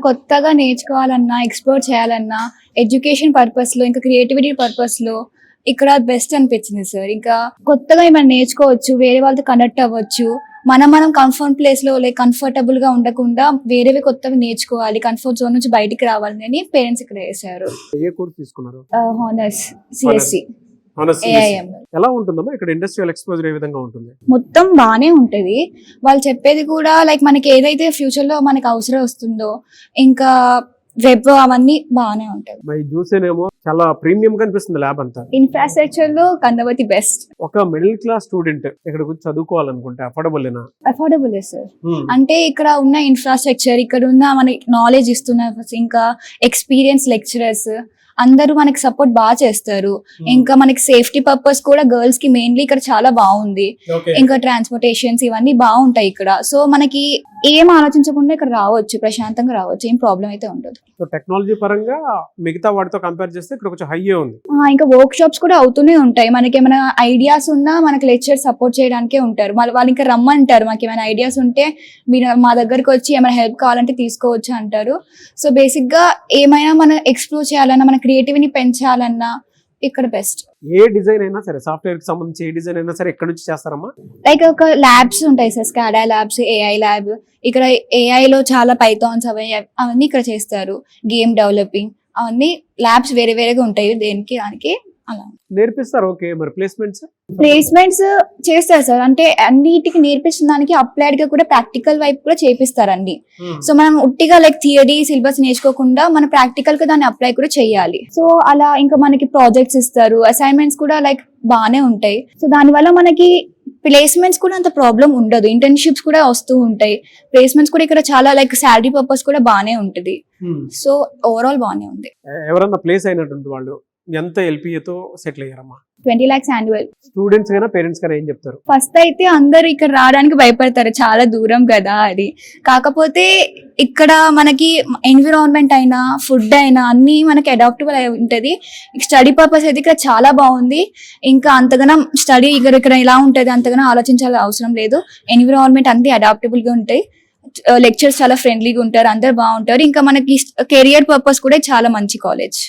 కొత్తగా నేర్చుకోవాలన్నా, ఎక్స్‌ప్లోర్ చేయాలన్నా, ఎడ్యుకేషన్ పర్పస్‌లో ఇంకా క్రియేటివిటీ పర్పస్‌లో ఇక్కడ బెస్ట్ అనిపించింది సార్. ఇంకా కొత్తగా ఏమైనా నేర్చుకోవచ్చు, వేరే వాళ్ళతో కనెక్ట్ అవ్వచ్చు. మనం కంఫర్ట్ ప్లేస్‌లో కంఫర్టబుల్‌గా ఉండకుండా వేరేవి కొత్తవి నేర్చుకోవాలి. కంఫర్ట్ జోన్ నుంచి బయటికి రావాలని పేరెంట్స్ ఇక్కడ వేశారు. ఏ కోర్స్ తీసుకున్నారు? Honours CSC AIM. ఎలా ఉంటుందమ్మా ఇక్కడ ఇండస్ట్రియల్ ఎక్స్పోజర్ ఏ విధంగా ఉంటుంది? మొత్తం బానే ఉంటది. వాళ్ళు చెప్పేది కూడా మనకి ఏదైతే ఫ్యూచర్ లో మనకి అవసరం వస్తుందో ఇంకా వెబ్ అవన్నీ బానే ఉంటది. మరి చూసేనేమో చాలా ప్రీమియం కనిపిస్తుంది ల్యాబ్ అంతా. ఇన్ఫ్రాస్ట్రక్చర్ లో కందవతి బెస్ట్. ఒక మిడిల్ క్లాస్ స్టూడెంట్ ఇక్కడ వచ్చి చదువుకోవాలనుకుంటే అఫోర్డబుల్ అఫోర్డబుల్ సార్. అంటే ఇక్కడ ఉన్న ఇన్ఫ్రాస్ట్రక్చర్, ఇక్కడ ఉన్న మనకి నాలెడ్జ్ ఇస్తున్న ఇంకా ఎక్స్పీరియన్స్ లెక్చరర్స్ అందరూ మనకి సపోర్ట్ బాగా చేస్తారు. ఇంకా మనకి సేఫ్టీ పర్పస్ కూడా గర్ల్స్ కి మెయిన్లీ ఇక్కడ చాలా బాగుంది. ఇంకా ట్రాన్స్పోర్టేషన్స్ ఇవన్నీ బాగుంటాయి ఇక్కడ. సో మనకి ఏం ఆలోచించకుండా ఇక్కడ రావచ్చు, ప్రశాంతంగా రావచ్చు, ఏం ప్రాబ్లం అయితే ఉండదు. సో టెక్నాలజీ పరంగా మిగతా వాటితో కంపేర్ చేస్తే ఇక్కడ కొంచెం హైయే ఉంది. ఇంకా వర్క్ షాప్స్ కూడా అవుతూనే ఉంటాయి. మనకి ఏమైనా ఐడియాస్ ఉన్నా మనకి లెక్చర్ సపోర్ట్ చేయడానికే ఉంటారు. వాళ్ళు ఇంకా రమ్మంటారు, మాకు ఏమైనా ఐడియాస్ ఉంటే మీరు మా దగ్గరకు వచ్చి ఏమైనా హెల్ప్ కావాలంటే తీసుకోవచ్చు అంటారు. సో బేసిక్ గా ఏమైనా మనం ఎక్స్ప్లోర్ చేయాలన్నా, మన క్రియేటివిటీని పెంచాలన్నా ఇక్కడ బెస్ట్. ఏ డిజైన్ అయినా సరే, సాఫ్ట్వేర్ కి సంబంధించి ఏ డిజైన్ అయినా సరే ఎక్కడ నుంచి చేస్తారమ్మా? ఒక ల్యాబ్స్ ఉంటాయి సార్, స్కాడా ల్యాబ్స్, ఏఐ ల్యాబ్. ఇక్కడ ఏఐ లో చాలా పైథాన్స్ అవన్నీ ఇక్కడ చేస్తారు. గేమ్ డెవలపింగ్ అవన్నీ ల్యాబ్స్ వేరే వేరేగా ఉంటాయి, దేనికి దానికి అలా నేర్పిస్తారు. ఓకే, మరి ప్లేస్మెంట్స్ చేస్తారు సార్. అంటే అన్నిటికి నేర్పించిన దానికి అప్లైడ్ గా కూడా ప్రాక్టికల్ వైపు కూడా చేపిస్తారు అన్ని. సో మనం ఉట్టిగా థియరీ సిలబస్ నేర్చుకోకుండా మన ప్రాక్టికల్ గా దాన్ని అప్లై కూడా చేయాలి. సో అలా ఇంకా మనకి ప్రాజెక్ట్స్ ఇస్తారు, అసైన్మెంట్స్ కూడా బాగానే ఉంటాయి. సో దానివల్ల మనకి ప్లేస్మెంట్స్ కూడా అంత ప్రాబ్లం ఉండదు. ఇంటర్న్షిప్స్ కూడా వస్తూ ఉంటాయి. ప్లేస్మెంట్స్ కూడా ఇక్కడ చాలా శాలరీ పర్పస్ కూడా బాగానే ఉంటది. సో ఓవరాల్ బాగానే ఉంది. ఎవరన్నా ప్లేస్ అయినటువంటి వాళ్ళు ఎంత ఎల్పిఏతో సెటిల్ అయ్యారమ్మా? 20 lakhs annual. స్టూడెంట్స్ గానా పేరెంట్స్ గానా ఏం చెప్తారు? ఫస్ట్ అయితే అందరు ఇక్కడ రావడానికి భయపడతారు, చాలా దూరం కదా అది. కాకపోతే ఇక్కడ మనకి ఎన్విరాన్మెంట్ అయినా ఫుడ్ అయినా అన్ని మనకి అడాప్టబుల్ అయి ఉంటది. స్టడీ పర్పస్ అయితే ఇక్కడ చాలా బాగుంది. ఇంకా అంతగానం స్టడీ ఇక్కడ ఎలా ఉంటది అంతగానో ఆలోచించాల్సిన అవసరం లేదు. ఎన్విరాన్మెంట్ అన్ని అడాప్టబుల్ గా ఉంటాయి. లెక్చర్స్ చాలా ఫ్రెండ్లీగా ఉంటారు, అందరు బాగుంటారు. ఇంకా మనకి కెరియర్ పర్పస్ కూడా చాలా మంచి కాలేజ్.